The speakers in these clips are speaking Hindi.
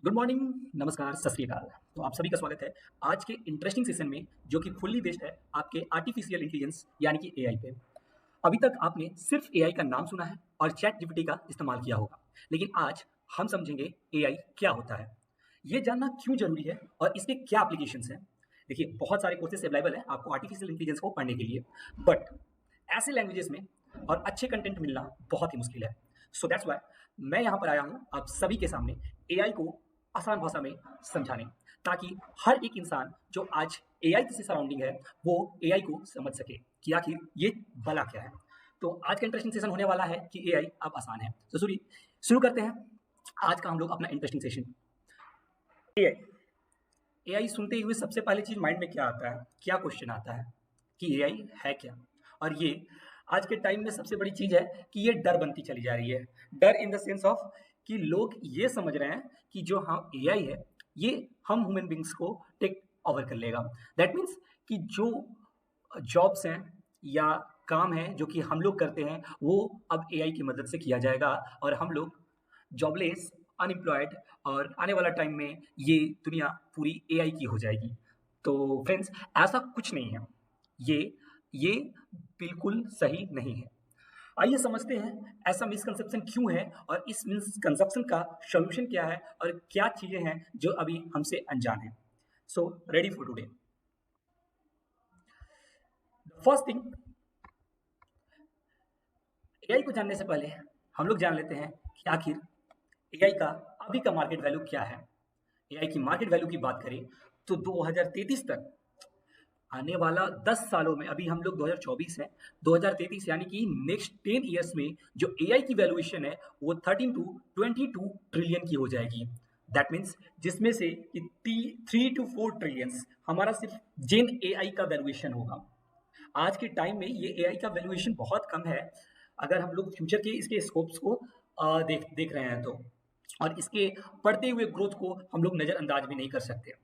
गुड मॉर्निंग, नमस्कार, सत श्री अकाल। तो आप सभी का स्वागत है आज के इंटरेस्टिंग सेशन में, जो कि फुल्ली बेस्ड है आपके आर्टिफिशियल इंटेलिजेंस यानी कि एआई पे। अभी तक आपने सिर्फ एआई का नाम सुना है और चैट जीपीटी का इस्तेमाल किया होगा, लेकिन आज हम समझेंगे एआई क्या होता है, ये जानना क्यों जरूरी है और इसके क्या एप्लीकेशंस हैं। देखिए, बहुत सारे कोर्सेज अवेलेबल हैं आपको आर्टिफिशियल इंटेलिजेंस को पढ़ने के लिए, बट ऐसे लैंग्वेजेस में और अच्छे कंटेंट मिलना बहुत ही मुश्किल है। सो दैट्स वाई मैं यहाँ पर आया हूँ आप सभी के सामने एआई को आसान भाषा में समझाने, ताकि हर एक इंसान जो आज एआई से सराउंडिंग है वो एआई को समझ सके कि आखिर ये भला क्या है। तो आज का इंटरेस्टिंग सेशन होने वाला है कि एआई अब आसान है। तो शुरू करते हैं आज का हम लोग अपना इंटरेस्टिंग सेशन। एआई एआई सुनते हुए सबसे पहले चीज माइंड में क्या आता है, क्या क्वेश्चन आता है कि एआई है क्या। और ये आज के टाइम में सबसे बड़ी चीज है कि ये डर बनती चली जा रही है। डर इन द सेंस ऑफ कि लोग ये समझ रहे हैं कि जो हम एआई है ये हम ह्यूमन बींग्स को टेक ओवर कर लेगा। दैट मीन्स कि जो जॉब्स हैं या काम है जो कि हम लोग करते हैं वो अब एआई की मदद से किया जाएगा और हम लोग जॉबलेस, अनएम्प्लॉयड, और आने वाला टाइम में ये दुनिया पूरी एआई की हो जाएगी। तो फ्रेंड्स, ऐसा कुछ नहीं है। ये बिल्कुल सही नहीं है। आइए समझते हैं ऐसा मिसकंसेप्शन क्यों है और इस मिसकंसेप्शन का सॉल्यूशन क्या है और क्या चीजें हैं जो अभी हमसे अनजान है। So ready for today. First thing, AI को जानने से पहले हम लोग जान लेते हैं कि आखिर एआई का अभी का मार्केट वैल्यू क्या है। एआई की मार्केट वैल्यू की बात करें तो 2033 तक आने वाला 10 सालों में, अभी हम लोग 2024 है, 2033 यानी कि नेक्स्ट 10 इयर्स में जो एआई की वैल्यूएशन है वो 13 टू 22 ट्रिलियन की हो जाएगी। दैट मीन्स जिसमें से 3 टू 4 ट्रिलियंस हमारा सिर्फ जेन एआई का वैल्यूएशन होगा। आज के टाइम में ये एआई का वैल्यूएशन बहुत कम है अगर हम लोग फ्यूचर के इसके स्कोप्स को देख देख रहे हैं तो, और इसके बढ़ते हुए ग्रोथ को हम लोग नजरअंदाज भी नहीं कर सकते।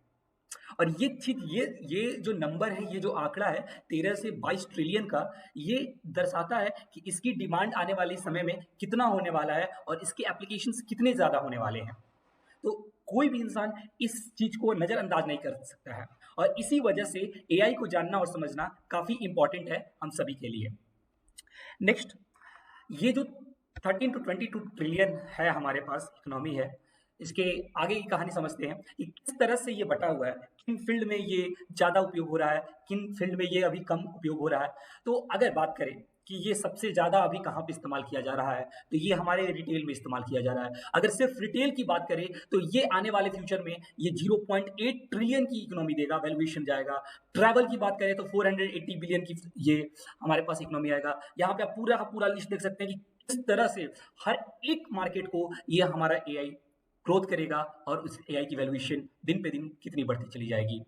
और ये चीज ये जो नंबर है, ये जो आंकड़ा है 13 से 22 ट्रिलियन का, ये दर्शाता है कि इसकी डिमांड आने वाले समय में कितना होने वाला है और इसके एप्लीकेशंस कितने ज्यादा होने वाले हैं। तो कोई भी इंसान इस चीज को नजरअंदाज नहीं कर सकता है और इसी वजह से एआई को जानना और समझना काफी इंपॉर्टेंट है हम सभी के लिए। नेक्स्ट, ये जो 13 टू 22 ट्रिलियन है हमारे पास इकोनॉमी है, इसके आगे की कहानी समझते हैं कि किस तरह से ये बटा हुआ है, किन फील्ड में ये ज़्यादा उपयोग हो रहा है, किन फील्ड में ये अभी कम उपयोग हो रहा है। तो अगर बात करें कि ये सबसे ज़्यादा अभी कहाँ पे इस्तेमाल किया जा रहा है, तो ये हमारे रिटेल में इस्तेमाल किया जा रहा है। अगर सिर्फ रिटेल की बात करें तो ये आने वाले फ्यूचर में ये 0.8 ट्रिलियन की इकोनॉमी देगा, वैल्यूएशन जाएगा। ट्रैवल की बात करें तो 480 बिलियन की ये हमारे पास इकोनॉमी आएगा। यहाँ पे आप पूरा का पूरा लिस्ट देख सकते हैं कि किस तरह से हर एक मार्केट को ये हमारा एआई ग्रोथ करेगा और उस एआई की वैल्यूएशन दिन पे दिन कितनी बढ़ती चली जाएगी।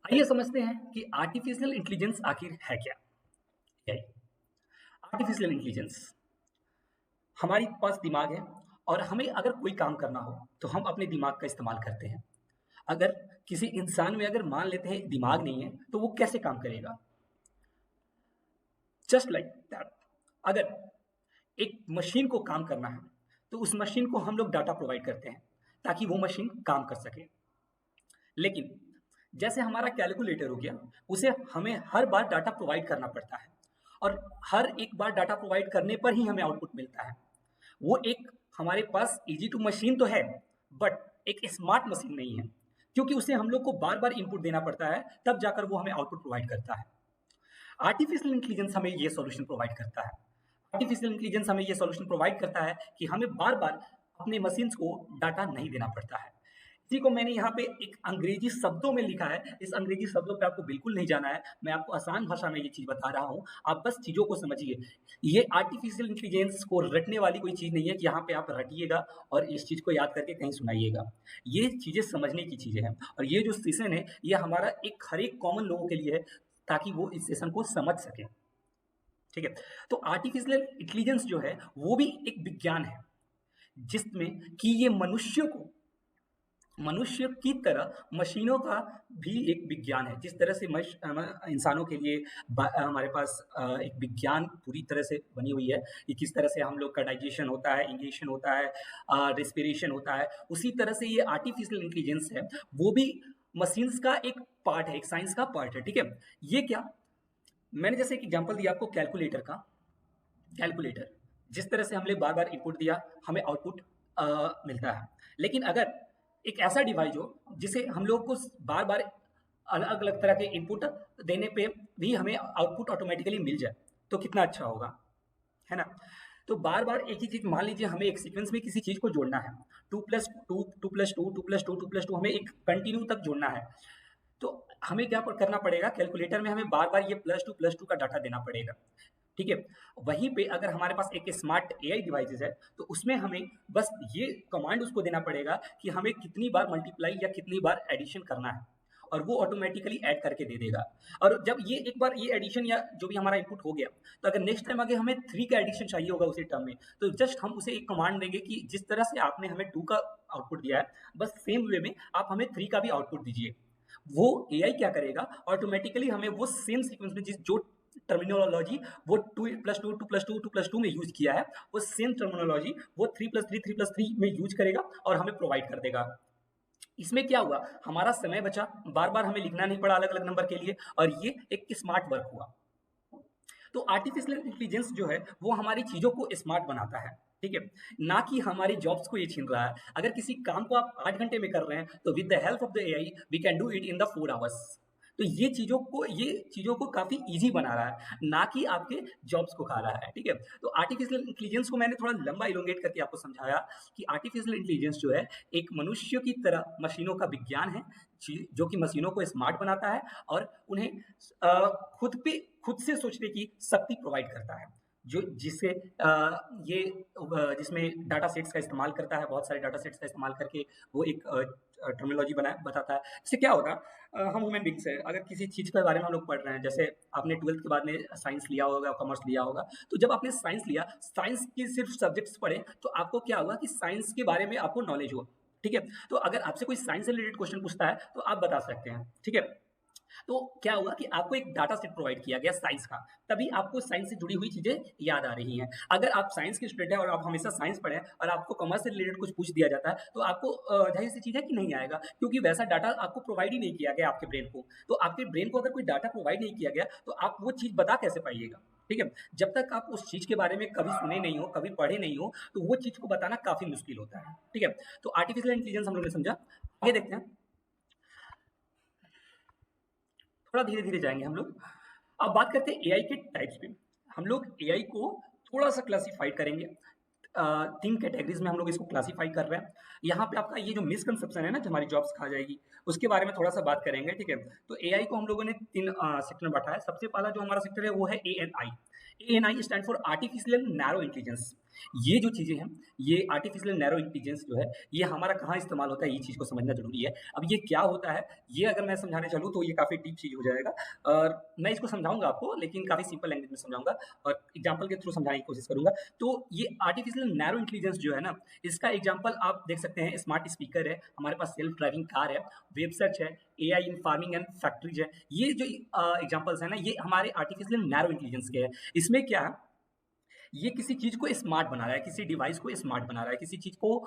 आइए समझते हैं कि आर्टिफिशियल इंटेलिजेंस आखिर है क्या। एआई, आर्टिफिशियल इंटेलिजेंस, हमारे पास दिमाग है और हमें अगर कोई काम करना हो तो हम अपने दिमाग का इस्तेमाल करते हैं। अगर किसी इंसान में अगर मान लेते हैं दिमाग नहीं है तो वो कैसे काम करेगा। जस्ट लाइक दैट, अगर एक मशीन को काम करना है तो उस मशीन को हम लोग डाटा प्रोवाइड करते हैं ताकि वो मशीन काम कर सके। लेकिन जैसे हमारा कैलकुलेटर हो गया, उसे हमें हर बार डाटा प्रोवाइड करना पड़ता है और हर एक बार डाटा प्रोवाइड करने पर ही हमें आउटपुट मिलता है। वो एक हमारे पास इजी टू मशीन तो है, बट एक स्मार्ट मशीन नहीं है, क्योंकि उसे हम लोग को बार बार इनपुट देना पड़ता है, तब जाकर वो हमें आउटपुट प्रोवाइड करता है। आर्टिफिशियल इंटेलिजेंस हमें ये सॉल्यूशन प्रोवाइड करता है। आर्टिफिशियल इंटेलिजेंस हमें ये सॉल्यूशन प्रोवाइड करता है कि हमें बार बार अपने मशीन्स को डाटा नहीं देना पड़ता है। इसी को मैंने यहाँ पे एक अंग्रेजी शब्दों में लिखा है। इस अंग्रेजी शब्दों पे आपको बिल्कुल नहीं जाना है, मैं आपको आसान भाषा में ये चीज बता रहा हूँ, आप बस चीजों को समझिए। ये आर्टिफिशियल इंटेलिजेंस को रटने वाली कोई चीज नहीं है कि यहाँ पे आप रटिएगा और इस चीज को याद करके कहीं सुनाइएगा। ये चीजें समझने की चीजें हैं और ये जो सेशन है ये हमारा एक हर एक कॉमन लोगों के लिए है, ताकि वो इस सेशन को समझ सके। ठीक है, तो आर्टिफिशियल इंटेलिजेंस जो है वो भी एक विज्ञान है जिसमें कि ये मनुष्यों को मनुष्य की तरह मशीनों का भी एक विज्ञान है। जिस तरह से इंसानों के लिए हमारे पास एक विज्ञान पूरी तरह से बनी हुई है कि किस तरह से हम लोग का डाइजेशन होता है, इंगेशन होता है, रेस्पिरेशन होता है, उसी तरह से ये आर्टिफिशियल इंटेलिजेंस है, वो भी मशीन्स का एक पार्ट है, एक साइंस का पार्ट है। ठीक है, ये क्या, मैंने जैसे एक एग्जांपल दिया आपको कैलकुलेटर का। कैलकुलेटर, जिस तरह से हमने बार बार इनपुट दिया, हमें आउटपुट मिलता है। लेकिन अगर एक ऐसा डिवाइस हो जिसे हम लोग को बार बार अलग अलग तरह के इनपुट देने पे भी हमें आउटपुट ऑटोमेटिकली मिल जाए, तो कितना अच्छा होगा, है ना। तो बार बार एक ही चीज, मान लीजिए हमें एक सीक्वेंस में किसी चीज को जोड़ना है, 2+2 2+2 2+2 2+2, हमें एक कंटिन्यू तक जोड़ना है। तो हमें क्या करना पड़ेगा, कैलकुलेटर में हमें बार बार ये +2 +2 का डाटा देना पड़ेगा। ठीक है, वहीं पे अगर हमारे पास एक स्मार्ट एआई डिवाइसेस है, तो उसमें हमें बस ये कमांड उसको देना पड़ेगा कि हमें कितनी बार मल्टीप्लाई या कितनी बार एडिशन करना है, और वो ऑटोमेटिकली ऐड करके दे देगा। और जब ये एक बार ये एडिशन या जो भी हमारा इनपुट हो गया, तो अगर नेक्स्ट टाइम आगे हमें 3 का एडिशन चाहिए होगा उसी टर्म में, तो जस्ट हम उसे एक कमांड देंगे कि जिस तरह से आपने हमें 2 का आउटपुट दिया है, बस सेम वे में आप हमें 3 का भी आउटपुट दीजिए। वो एआई क्या करेगा, ऑटोमेटिकली हमें वो सेम सीक्वेंस में जिस जो टर्मिनोलॉजी वो 2+2 2+2 2+2 में यूज किया है, वो सेम टर्मिनोलॉजी वो 3+3 3+3 में यूज करेगा और हमें प्रोवाइड कर देगा। इसमें क्या हुआ, हमारा समय बचा, बार बार हमें लिखना नहीं पड़ा अलग अलग नंबर के लिए, और ये एक स्मार्ट वर्क हुआ। तो आर्टिफिशियल इंटेलिजेंस जो है वो हमारी चीजों को स्मार्ट बनाता है। ठीक है, ना कि हमारी जॉब्स को ये छीन रहा है। अगर किसी काम को आप 8 घंटे में कर रहे हैं, तो with the help of the AI we can do it in the 4 hours. तो ये चीजों को काफी इजी बना रहा है, ना कि आपके जॉब्स को खा रहा है। ठीक है, तो आर्टिफिशियल इंटेलिजेंस को मैंने थोड़ा लंबा इलोंगेट करके आपको समझाया कि आर्टिफिशियल इंटेलिजेंस जो है एक मनुष्य की तरह मशीनों का विज्ञान है, जो कि मशीनों को स्मार्ट बनाता है और उन्हें अ, खुद से सोचने की शक्ति प्रोवाइड करता है, जो जिससे जिसमें डाटा सेट्स का इस्तेमाल करता है, बहुत सारे डाटा सेट्स का इस्तेमाल करके वो एक टर्मिनोलॉजी बताता है। इससे क्या होगा, हम ह्यूमन बींग्स हैं, अगर किसी चीज़ के बारे में हम लोग पढ़ रहे हैं, जैसे आपने 12th के बाद में साइंस लिया होगा, कॉमर्स लिया होगा, तो जब आपने साइंस लिया, साइंस की सिर्फ सब्जेक्ट्स पढ़े, तो आपको क्या हुआ कि साइंस के बारे में आपको नॉलेज हो। ठीक है, तो अगर आपसे कोई साइंस से रिलेटेड क्वेश्चन पूछता है, तो आप बता सकते हैं। ठीक है, तो क्या हुआ कि आपको एक डाटा सेट प्रोवाइड किया गया साइंस का, तभी आपको साइंस से जुड़ी हुई चीजें याद आ रही हैं। अगर आप साइंस के स्टूडेंट हैं और आप हमेशा साइंस पढ़ें और आपको कॉमर्स से रिलेटेड कुछ पूछ दिया जाता है, तो आपको जाहिर सी चीज है कि नहीं आएगा, क्योंकि वैसा डाटा आपको प्रोवाइड ही नहीं किया गया आपके ब्रेन को। तो आपके ब्रेन को अगर कोई डाटा प्रोवाइड नहीं किया गया, तो आप वो चीज बता कैसे पाइएगा। ठीक है, जब तक आप उस चीज के बारे में कभी सुने नहीं हो, कभी पढ़े नहीं हो, तो वो चीज को बताना काफी मुश्किल होता है। ठीक है, तो आर्टिफिशियल इंटेलिजेंस हम लोग ने समझा। आगे देखते हैं, थोड़ा धीरे धीरे जाएंगे हम लोग। अब बात करते हैं एआई के टाइप्स पे। हम लोग एआई को थोड़ा सा क्लासिफाइड करेंगे। 3 कैटेगरीज में हम लोग इसको क्लासिफाई कर रहे हैं। यहाँ पे आपका ये जो मिसकंसेप्शन है ना, जो हमारी जॉब्स खा जाएगी, उसके बारे में थोड़ा सा बात करेंगे। ठीक है, तो एआई को हम लोगों ने 3 सेक्टर में बांटा है। सबसे पहला जो हमारा सेक्टर है वो है ANI. ANI stand for artificial narrow intelligence. ये जो चीजें हैं, ये आर्टिफिशियल नैरो इंटेलिजेंस जो है, ये हमारा कहाँ इस्तेमाल होता है, ये चीज को समझना जरूरी है। अब ये क्या होता है, ये अगर मैं समझाने चलूँ तो ये काफी डीप चीज हो जाएगा, और मैं इसको समझाऊंगा आपको, लेकिन काफी सिंपल लैंग्वेज में समझाऊंगा और एग्जाम्पल के थ्रू समझाने की कोशिश करूंगा। तो ये आर्टिफिशियल नैरो इंटेलिजेंस जो है ना, इसका एग्जाम्पल आप देख सकते हैं, स्मार्ट स्पीकर है, हमारे पास सेल्फ ड्राइविंग कार है, वेब सर्च है, AI in farming and factories है। ये जो एग्जाम्पल्स है ना, ये हमारे आर्टिफिशियल नैरो इंटेलिजेंस के हैं। इसमें क्या है, ये किसी चीज को स्मार्ट बना रहा है, किसी डिवाइस को स्मार्ट बना रहा है, किसी चीज को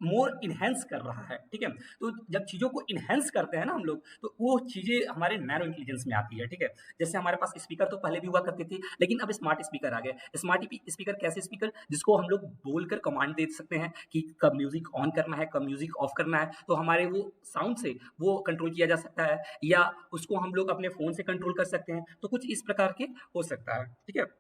मोर इनहेंस कर रहा है। ठीक है, तो जब चीजों को इनहेंस करते हैं ना हम लोग, तो वो चीजें हमारे नैरो इंटेलिजेंस में आती है। ठीक है, जैसे हमारे पास स्पीकर तो पहले भी हुआ करते थे, लेकिन अब स्मार्ट स्पीकर आ गए। स्मार्ट स्पीकर कैसे स्पीकर, जिसको हम लोग बोलकर कमांड दे सकते हैं कि कब म्यूजिक ऑन करना है, कब म्यूजिक ऑफ करना है, तो हमारे वो साउंड से वो कंट्रोल किया जा सकता है, या उसको हम लोग अपने फोन से कंट्रोल कर सकते हैं। तो कुछ इस प्रकार के हो सकता है। ठीक है,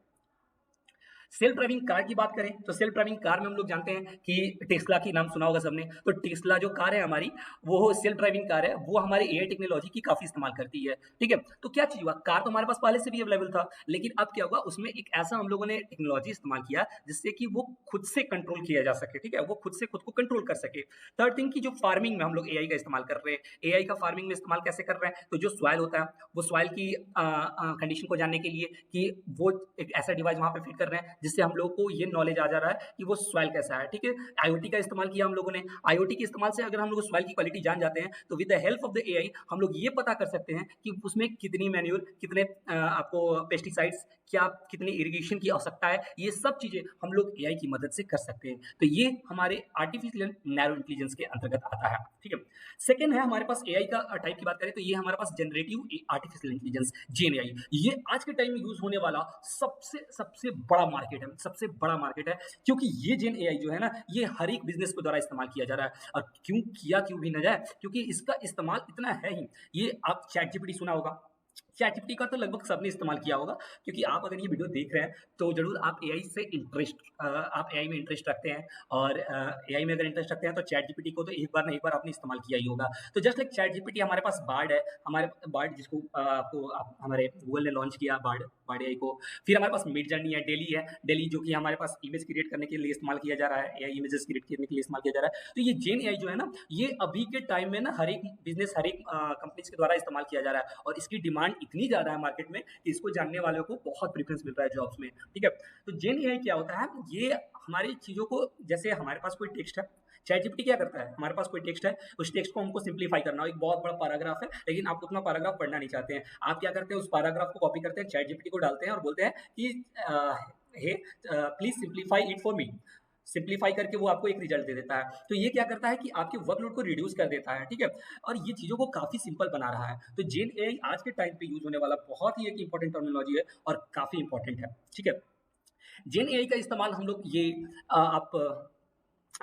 सेल्फ ड्राइविंग कार की बात करें, तो सेल्फ ड्राइविंग कार में हम लोग जानते हैं कि टेस्ला की नाम सुना होगा सबने। तो टेस्ला जो कार है हमारी, वो सेल्फ ड्राइविंग कार है, वो हमारे एआई टेक्नोलॉजी की काफी इस्तेमाल करती है। ठीक है, तो क्या चीज हुआ, कार तो हमारे पास पहले से भी अवेलेबल था, लेकिन अब क्या हुआ, उसमें एक ऐसा हम लोगों ने टेक्नोलॉजी इस्तेमाल किया जिससे कि वो खुद से कंट्रोल किया जा सके। ठीक है, वो खुद से खुद को कंट्रोल कर सके। थर्ड थिंग की जो फार्मिंग में हम लोग एआई का इस्तेमाल कर रहे हैं। एआई का फार्मिंग में इस्तेमाल कैसे कर रहे हैं, तो जो सॉइल होता है, वो सॉइल की कंडीशन को जानने के लिए कि वो एक ऐसा डिवाइस वहां पे फिट कर रहे हैं जिससे हम लोग को ये नॉलेज आ जा रहा है कि वो सॉइल कैसा है, ठीक है। आईओटी का इस्तेमाल किया हम लोगों ने, आईओटी के इस्तेमाल से अगर हम लोग सॉइल की क्वालिटी जान जाते हैं तो with the help of the AI हम लोग ये पता कर सकते हैं कि उसमें कितनी मैन्योर, कितने आपको पेस्टिसाइड्स, क्या कितनी इरिगेशन की आवश्यकता है, ये सब चीजें हम लोग एआई की मदद से कर सकते हैं। तो ये हमारे आर्टिफिशियल नैरो इंटेलिजेंस के अंतर्गत आता है, ठीक है। सेकंड है हमारे पास एआई का टाइप की बात करें तो ये हमारे पास जनरेटिव आर्टिफिशियल इंटेलिजेंस, जेएनएआई। ये आज के टाइम में यूज होने वाला सबसे सबसे बड़ा मार्केट है, सबसे बड़ा मार्केट है, क्योंकि ये जेन एआई जो है ना, ये हर एक बिजनेस के द्वारा इस्तेमाल किया जा रहा है। और क्यों भी ना जाए, क्योंकि इसका इस्तेमाल इतना है ही। ये आप चैट जीपीटी सुना होगा, चैट जीपीटी का तो लगभग सबने इस्तेमाल किया होगा, क्योंकि आप अगर ये वीडियो देख रहे हैं तो जरूर आप एआई से आप एआई में इंटरेस्ट रखते हैं, और एआई में अगर इंटरेस्ट रखते हैं तो चैट जीपीटी को तो एक बार ना एक बार आपने इस्तेमाल किया ही होगा। तो जस्ट लाइक चैट जीपीटी हमारे पास बार्ड है, हमारे बार्ड जिसको हमारे गूगल ने लॉन्च किया, बार्ड बार्ड एआई को। फिर हमारे पास मिड जर्नी है, डेली जो कि हमारे पास इमेज क्रिएट करने के लिए इस्तेमाल किया जा रहा है, एआई इमेजेस क्रिएट करने के लिए इस्तेमाल किया जा रहा है। तो ये जेन एआई जो है ना, ये अभी के टाइम में ना हर एक बिजनेस, हर एक कंपनीज के द्वारा इस्तेमाल किया जा रहा है, और इसकी डिमांड इतनी ज्यादा है मार्केट में कि इसको जानने वालों को बहुत प्रेफरेंस मिल रहा है जॉब्स में, ठीक है। तो जेन एआई क्या होता है, ये हमारी चीजों को, जैसे हमारे पास कोई टेक्स्ट है, चैट जीपीटी क्या करता है, हमारे पास कोई टेक्स्ट है, उस टेक्स्ट को हमको सिंप्लीफाई करना हो, एक बहुत बड़ा पैराग्राफ है लेकिन आप उतना पैराग्राफ पढ़ना नहीं चाहते हैं, आप क्या करते हैं, उस पैराग्राफ को कॉपी करते हैं, चैट जीपीटी को डालते हैं और बोलते हैं कि hey please simplify it for me. Simplify करके वो आपको एक रिजल्ट दे देता है। तो ये क्या करता है कि आपके वर्कलोड को रिड्यूस कर देता है, ठीक है, और ये चीज़ों को काफ़ी सिंपल बना रहा है। तो जेन एआई आज के टाइम पे यूज़ होने वाला बहुत ही एक इंपॉर्टेंट टर्मिनोलॉजी है और काफ़ी इंपॉर्टेंट है, ठीक है। जेन एआई का इस्तेमाल हम लोग ये आप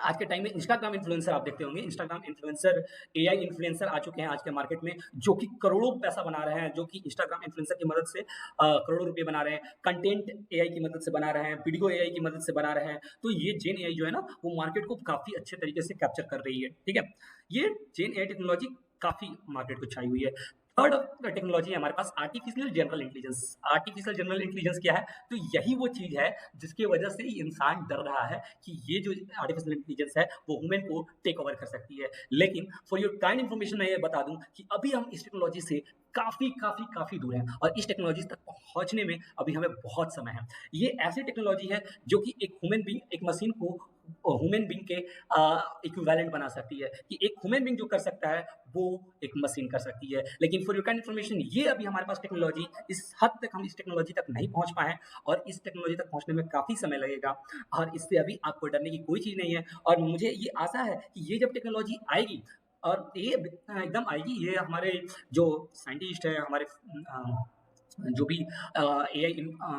आज के टाइम में इंस्टाग्राम इन्फ्लुएंसर आप देखते होंगे, इंस्टाग्राम इन्फ्लुएंसर, एआई इन्फ्लुएंसर आ चुके हैं आज के मार्केट में, जो कि करोड़ों पैसा बना रहे हैं, जो कि इंस्टाग्राम इन्फ्लुएंसर की मदद से करोड़ों रुपए बना रहे हैं, कंटेंट एआई की मदद से बना रहे हैं, वीडियो एआई की मदद से बना रहे हैं। तो ये जेन एआई जो है ना, वो मार्केट को काफ़ी अच्छे तरीके से कैप्चर कर रही है, ठीक है। ये जेन एआई टेक्नोलॉजी काफ़ी मार्केट को छाई हुई है। थर्ड टेक्नोलॉजी है हमारे पास artificial general intelligence. Artificial general intelligence क्या है, तो यही वो चीज़ है जिसकी वजह से इंसान डर रहा है कि ये जो आर्टिफिशियल इंटेलिजेंस है वो ह्यूमन को टेक ओवर कर सकती है। लेकिन फॉर योर काइंड इन्फॉर्मेशन मैं ये बता दूं कि अभी हम इस टेक्नोलॉजी से काफ़ी काफ़ी काफ़ी दूर हैं, और इस टेक्नोलॉजी तक पहुंचने में अभी हमें बहुत समय है। ये ऐसी टेक्नोलॉजी है जो कि एक ह्यूमन बीइंग, एक मशीन को ह्यूमन बीइंग के इक्विवेलेंट बना सकती है, कि एक ह्यूमन बीइंग जो कर सकता है वो एक मशीन कर सकती है। लेकिन फॉर योर काइंड इन्फॉर्मेशन, ये अभी हमारे पास टेक्नोलॉजी, इस हद तक हम इस टेक्नोलॉजी तक नहीं पहुंच पाए हैं, और इस टेक्नोलॉजी तक पहुंचने में काफ़ी समय लगेगा, और इससे अभी आपको डरने की कोई चीज़ नहीं है। और मुझे ये आशा है कि ये जब टेक्नोलॉजी आएगी, और ये एकदम आएगी, ये हमारे जो साइंटिस्ट है, हमारे जो भी एआई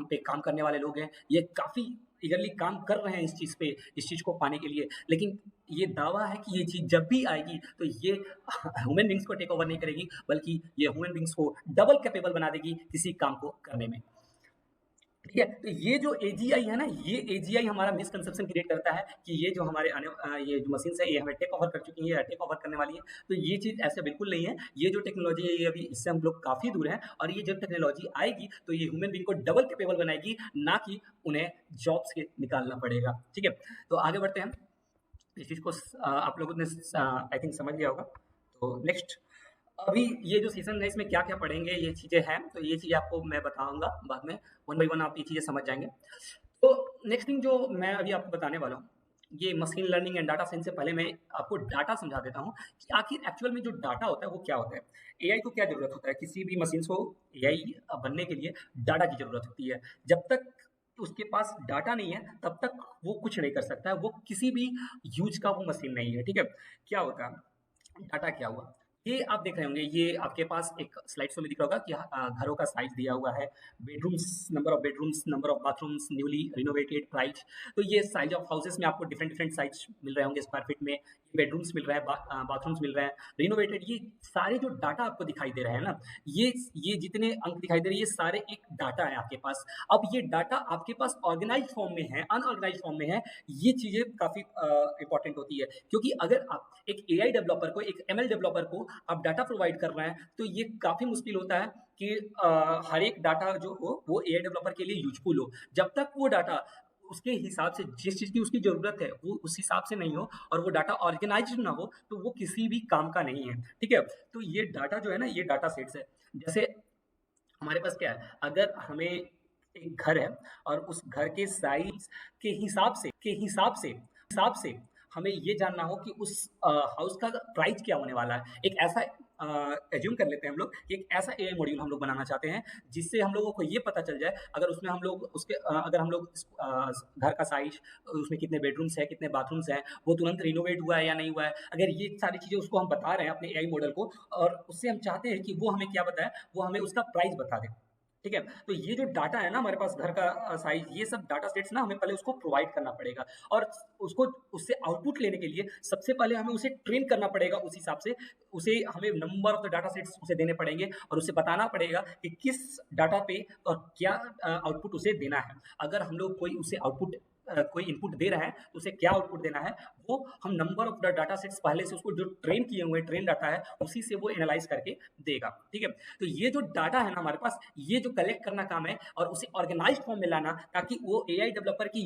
पे काम करने वाले लोग हैं, ये काफ़ी ईगरली काम कर रहे हैं इस चीज़ पे, इस चीज़ को पाने के लिए। लेकिन ये दावा है कि ये चीज़ जब भी आएगी तो ये ह्यूमन बीइंग्स को टेक ओवर नहीं करेगी, बल्कि ये ह्यूमन बीइंग्स को डबल कैपेबल बना देगी किसी काम को करने में। ठीक है, तो ये जो एजीआई है ना, ये एजीआई हमारा मिसकंसेप्शन क्रिएट करता है कि ये जो हमारे ये जो मशीन है ये हमें टेक ओवर कर चुकी है, टेक ओवर करने वाली है। तो ये चीज़ ऐसे बिल्कुल नहीं है। ये जो टेक्नोलॉजी है ये अभी इससे हम लोग काफ़ी दूर हैं, और ये जब टेक्नोलॉजी आएगी तो ये ह्यूमन बीइंग को डबल कैपेबल बनाएगी, ना कि उन्हें जॉब से निकालना पड़ेगा। ठीक है, तो आगे बढ़ते हैं। इस चीज़ को आप लोगों ने आई थिंक समझ लिया होगा। तो नेक्स्ट, अभी ये जो सीज़न है इसमें क्या-क्या पढ़ेंगे, ये चीज़ें हैं, तो ये चीज़ें आपको मैं बताऊँगा बाद में, वन बाय वन आप ये चीज़ें समझ जाएँगे। तो नेक्स्ट थिंग जो मैं अभी आपको बताने वाला हूँ, ये machine learning and data science से पहले मैं आपको डाटा समझा देता हूँ कि आखिर एक्चुअल में जो डाटा होता है वो क्या होता है। एआई को क्या ज़रूरत होता है, किसी भी मशीन को एआई बनने के लिए डाटा की ज़रूरत होती है। जब तक उसके पास डाटा नहीं है, तब तक वो कुछ नहीं कर सकता है, वो किसी भी यूज़ का वो मशीन नहीं है, ठीक है? क्या होता है? डाटा क्या हुआ? ये आप देख रहे होंगे, ये आपके पास एक स्लाइड शो में दिख रहा होगा कि घरों का साइज़ दिया हुआ है, bedrooms, number of bathrooms, newly renovated, right? तो ये साइज़ ऑफ हाउसेज़ में आपको डिफरेंट साइज़ मिल रहे होंगे स्क्वायर फीट में, बेडरूम्स मिल रहा है, बाथरूम्स मिल रहे हैं, रिनोवेटेड, ये सारे जो डाटा आपको दिखाई दे रहे हैं ना, ये जितने अंक दिखाई दे रहे हैं, ये सारे एक डाटा है आपके पास। अब ये डाटा आपके पास ऑर्गेनाइज़्ड फॉर्म में है, अनऑर्गेनाइज़्ड फॉर्म में है, ये चीज़ें काफ़ी इम्पोर्टेंट होती है, क्योंकि अगर आप एक एआई डेवलपर को, एक एमएल डेवलपर को आप डाटा प्रोवाइड कर रहे हैं, तो ये काफ़ी मुश्किल होता है कि हर एक डाटा जो हो, वो एआई डेवलपर के लिए यूज़फुल हो। जब तक वो डाटा उसके हिसाब से, जिस चीज़ की उसकी ज़रूरत है, वो उस हिसाब से नहीं हो, और वो डाटा ऑर्गेनाइज़्ड ना हो, तो वो किसी भी काम का नहीं है, ठीक है? तो ये डाटा जो है ना, ये डाटा सेट्स है। जैसे हमारे पास क्या है, अगर हमें एक घर है और उस घर के साइज के हिसाब से हमें ये जानना हो कि उस हाउस का प्राइस क्या होने वाला है। एक ऐसा एज्यूम कर लेते हैं हम लोग कि एक ऐसा एआई मॉड्यूल हम लोग बनाना चाहते हैं जिससे हम लोगों को ये पता चल जाए, अगर उसमें हम लोग अगर हम लोग घर का साइज, उसमें कितने बेडरूम्स हैं, कितने बाथरूम्स हैं, वो तुरंत रिनोवेट हुआ है या नहीं हुआ है, अगर ये सारी चीज़ें उसको हम बता रहे हैं अपने एआई मॉडल को, और उससे हम चाहते हैं कि वो हमें क्या बताए, वो हमें उसका प्राइस बता दे। ठीक है? तो ये जो डाटा है ना हमारे पास, घर का साइज़, ये सब डाटा सेट्स ना हमें पहले उसको प्रोवाइड करना पड़ेगा, और उसको उससे आउटपुट लेने के लिए सबसे पहले हमें उसे ट्रेन करना पड़ेगा उस हिसाब से। उसे हमें number of the data sets उसे देने पड़ेंगे और उसे बताना पड़ेगा कि किस डाटा पे और क्या आउटपुट उसे देना है। अगर हम लोग कोई इनपुट दे रहे हैं तो उसे क्या आउटपुट देना है, वो हम number of the data sets पहले से उसको जो ट्रेन किए हुए ट्रेन डाटा है उसी से वो एनालाइज करके देगा। ठीक है? तो ये जो डाटा है ना हमारे पास, ये जो कलेक्ट करना काम है और उसे ऑर्गेनाइज्ड फॉर्म में लाना ताकि वो एआई डेवलपर की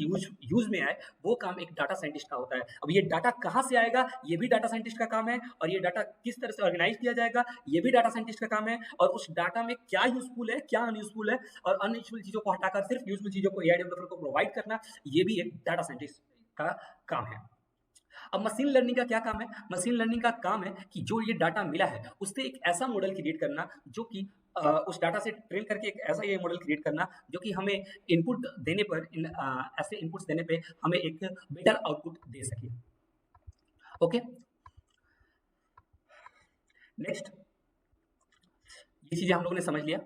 यूज में आए, वो काम एक डाटा साइंटिस्ट का होता है। अब ये डाटा कहाँ से आएगा, ये भी डाटा साइंटिस्ट का काम है, और ये डाटा किस तरह से ऑर्गेनाइज किया जाएगा, ये भी डाटा साइंटिस्ट का काम है, और उस डाटा में क्या यूजफुल है, क्या अनयूजफुल है, और अनयूजफुल चीजों को हटाकर सिर्फ यूजफुल चीजों को एआई डेवलपर को प्रोवाइड करना, ये भी एक डाटा साइंटिस्ट का काम है। अब मशीन लर्निंग का क्या काम है? मशीन लर्निंग का काम है कि जो ये डाटा मिला है उससे एक ऐसा मॉडल क्रिएट करना जो कि उस डाटा से ट्रेन करके एक ऐसा ये मॉडल क्रिएट करना जो कि हमें इनपुट देने पर ऐसे इनपुट्स देने पे हमें एक बेटर आउटपुट दे सके। ओके, नेक्स्ट, ये चीजें हम लोगों ने समझ लिया।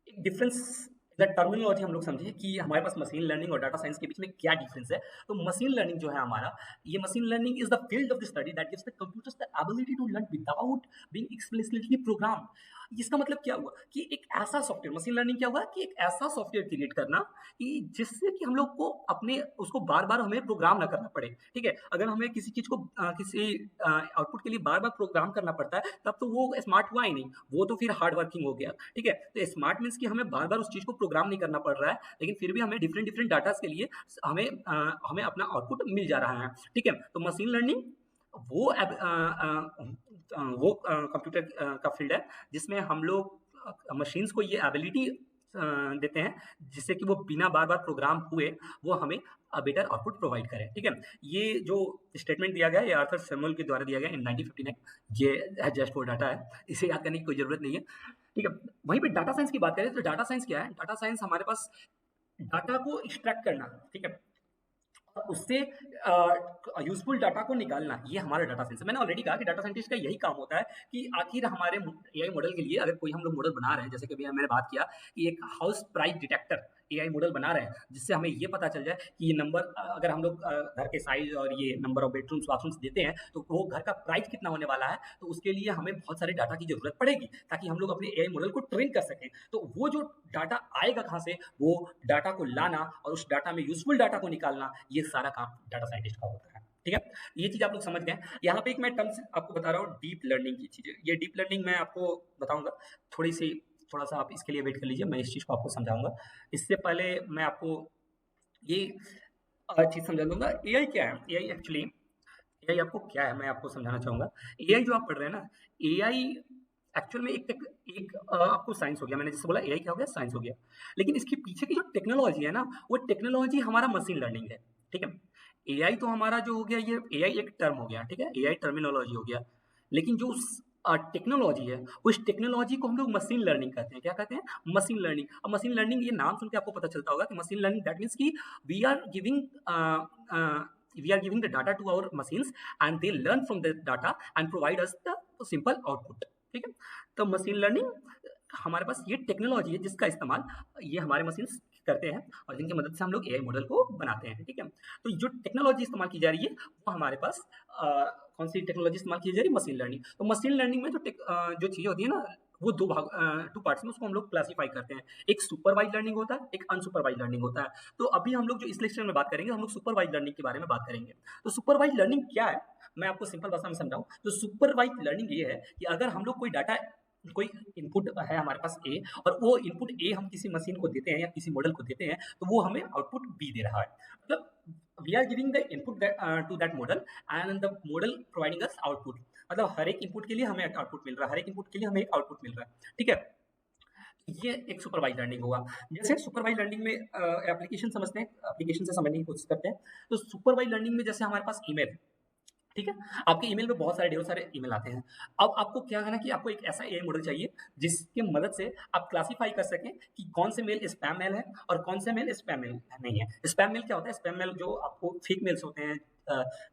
एक डिफरेंस द टर्मिनोलॉजी हम लोग समझे कि हमारे पास मशीन लर्निंग और डाटा साइंस के बीच में क्या डिफरेंस है। तो मशीन लर्निंग जो है हमारा, ये machine learning is the field of the study that gives the computers the ability to learn without being explicitly program. इसका मतलब क्या हुआ कि एक ऐसा सॉफ्टवेयर, मशीन लर्निंग क्या हुआ कि एक ऐसा सॉफ्टवेयर क्रिएट करना कि जिससे कि हम लोग को अपने उसको बार बार हमें प्रोग्राम ना करना पड़े। ठीक है? अगर हमें किसी चीज को किसी आउटपुट के लिए बार बार प्रोग्राम करना पड़ता है तब तो वो स्मार्ट हुआ ही नहीं, वो तो फिर हार्ड वर्किंग हो गया। ठीक है? तो स्मार्ट मीन्स कि हमें बार बार उस चीज को प्रोग्राम नहीं करना पड़ रहा है, लेकिन फिर भी हमें डिफरेंट डिफरेंट डाटा के लिए हमें अपना आउटपुट मिल जा रहा है। ठीक है? तो मशीन लर्निंग वो कंप्यूटर का फील्ड है जिसमें हम लोग मशीन्स को ये एबिलिटी देते हैं जिससे कि वो बिना बार बार प्रोग्राम हुए वो हमें बेटर आउटपुट प्रोवाइड करें। ठीक है? ये जो स्टेटमेंट दिया गया है ये आर्थर सैमुअल के द्वारा दिया गया है इन 1959। ये जस्ट फॉर डाटा है, इसे याद करने की कोई जरूरत नहीं है। ठीक है? वहीं पे डाटा साइंस की बात करें तो डाटा साइंस क्या है? डाटा साइंस हमारे पास डाटा को एक्सट्रैक्ट करना, ठीक है, और उससे यूजफुल डाटा को निकालना, ये हमारा डाटा साइंस है। मैंने ऑलरेडी कहा कि डाटा साइंटिस्ट का यही काम होता है कि आखिर हमारे एआई मॉडल के लिए, अगर कोई हम लोग मॉडल बना रहे हैं, जैसे कि अभी मैंने बात किया कि एक house price detector AI model बना रहे हैं जिससे हमें ये पता चल जाए कि ये नंबर, अगर हम लोग घर के साइज और ये नंबर ऑफ बेडरूम्स बाथरूम्स देते हैं तो वो घर का प्राइस कितना होने वाला है, तो उसके लिए हमें बहुत सारे डाटा की जरूरत पड़ेगी ताकि हम लोग अपने एआई मॉडल को ट्रेन कर सकें। तो वो जो डाटा आएगा कहाँ से, वो डाटा को लाना और उस डाटा में यूजफुल डाटा को निकालना, ये सारा काम डाटा साइंटिस्ट का होता है। ठीक है? ये चीज आप लोग समझ गए। यहाँ पे एक मैं टर्म्स आपको बता रहा हूँ, डीप लर्निंग की चीजें। ये डीप लर्निंग मैं आपको बताऊंगा, थोड़ा सा आप इसके लिए वेट कर लीजिए, मैं इस चीज को आपको समझाऊंगा। इससे पहले मैं आपको ये चीज समझा दूंगा। एआई क्या है? एआई एक्चुअली, एआई आपको क्या है मैं आपको समझाना चाहूंगा। एआई जो आप पढ़ रहे हैं ना, एआई एक्चुअल में आपको साइंस हो गया, मैंने जैसे बोला एआई क्या हो गया, साइंस हो गया, लेकिन इसके पीछे की जो टेक्नोलॉजी है ना, वो टेक्नोलॉजी हमारा मशीन लर्निंग है। ठीक है? एआई तो हमारा जो हो गया, ये एआई एक टर्म हो गया, ठीक है, एआई टर्मिनोलॉजी हो गया, लेकिन जो टेक्नोलॉजी है उस टेक्नोलॉजी को हम लोग मशीन लर्निंग कहते हैं। क्या कहते हैं? Machine learning. अब मशीन लर्निंग, ये नाम सुन के आपको पता चलता होगा कि मशीन लर्निंग दैट मीन्स कि we are giving the data to our machines and they learn from the data and provide us the simple output। ठीक है? तो मशीन लर्निंग हमारे पास ये टेक्नोलॉजी है जिसका इस्तेमाल ये हमारे मशीन्स करते हैं और जिनकी मदद से हम लोग एआई मॉडल को बनाते हैं। ठीक है? तो जो टेक्नोलॉजी इस्तेमाल की जा रही है वो हमारे पास कौन सी टेक्नोलॉजी इस्तेमाल की जा रही है? Machine learning. तो मशीन लर्निंग में जो चीज़ें होती है ना, वो दो पार्ट्स में उसको हम लोग क्लासीफाई करते हैं। एक सुपरवाइज लर्निंग होता है, एक अनसुपरवाइज लर्निंग होता है। तो अभी हम लोग जो इस लेक्चर में बात करेंगे, हम लोग सुपरवाइज लर्निंग के बारे में बात करेंगे। तो सुपरवाइज लर्निंग क्या है, मैं आपको सिंपल भाषा में समझाऊं तो सुपरवाइज लर्निंग ये है कि अगर हम लोग कोई इनपुट है हमारे पास ए, और वो इनपुट ए हम किसी मशीन को देते हैं या किसी मॉडल को देते हैं, तो वो हमें आउटपुट बी दे रहा है। मतलब we are giving the input to that model and the model providing us output. मतलब हर एक इनपुट के लिए हमें आउटपुट मिल रहा है, हर एक इनपुट के लिए हमें एक आउटपुट मिल रहा है। ठीक है? ये एक सुपरवाइज लर्निंग होगा। जैसे सुपरवाइज लर्निंग में एप्लीकेशन समझते हैं, एप्लीकेशन से समझने की कोशिश करते हैं। तो सुपरवाइज लर्निंग में जैसे हमारे पास ईमेल है, ठीक है? आपके ईमेल में बहुत सारे ढेर सारे ईमेल आते हैं। अब आपको क्या है ना कि आपको एक ऐसा एआई मॉडल चाहिए जिसकी मदद से आप क्लासिफाई कर सकें कि कौन से मेल स्पैम मेल है और कौन से मेल स्पैम मेल नहीं है। स्पैम मेल क्या होता है? स्पैम मेल जो आपको फेक मेल्स होते हैं,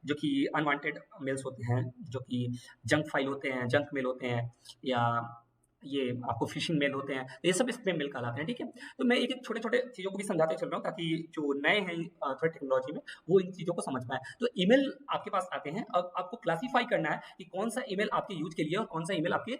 जो कि अनवांटेड मेल्स होते हैं, जो कि जंक फाइल होते हैं, जंक मेल होते हैं, या ये आपको फिशिंग मेल होते हैं, तो ये सब स्पैम मेल कहलाते हैं, ठीक है? तो मैं एक-एक छोटे-छोटे चीज़ों को भी समझाते चल रहा हूँ ताकि जो नए हैं थोड़ा टेक्नोलॉजी में, वो इन चीज़ों को समझ पाएँ। तो ईमेल आपके पास आते हैं, अब आपको क्लासिफाई करना है कि कौन-सा ईमेल आपके यूज़ के लिए है और कौन-सा ईमेल आपके